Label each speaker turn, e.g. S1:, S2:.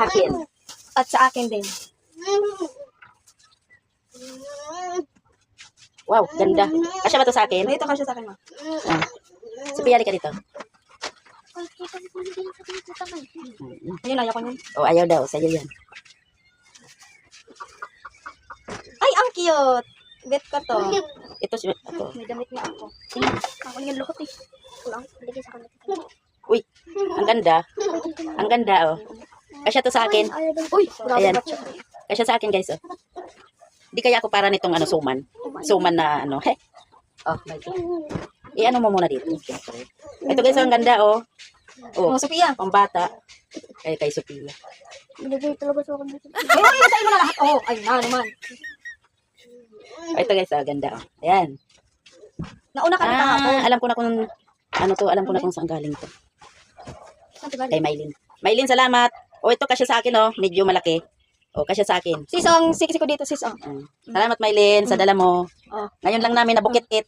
S1: akin.
S2: At sa akin din.
S1: Wow, ganda. Kasya ba to sa akin?
S2: May ito kasi sa akin, ma.
S1: Ah. Sophia, ka dito.
S2: Ayun, ayaw ko yun.
S1: Oh, ayaw daw. Sa'yo yan.
S2: Ay, ang cute. Bet ko to.
S1: Ito.
S2: May damit nga ako. Ako yung lukot eh.
S1: Uy, ang ganda. Ang ganda, oh. Kasya to sa akin.
S2: Uy, grabe
S1: Ayan.
S2: ba siya?
S1: Kasya sa akin, guys, oh. Di kaya ako para nitong suman. Suman na ano. He. Oh, my God. I-ano mo muna dito. Ito, guys, ang ganda, oh. Oh,
S2: Oh, Sophia.
S1: pambata. Kay Sophia.
S2: Binigay talaga sa akin. Ay, basahin mo na lahat. Oh, ay na naman.
S1: Ito, guys, ganda, oh. Ayan.
S2: Nauna ka na kahapon.
S1: Alam ko na kung ano to. Alam ko na kung saan galing to. Kay Mylene. Mylene, salamat. Oh, ito kasya sa akin, oh. Medyo malaki. Oh, kasya sa akin.
S2: Sis, ang siksi ko dito, sis. Oh.
S1: Salamat, Mylene, sa dala mo.
S2: Oh.
S1: Ngayon lang namin nabukit-it.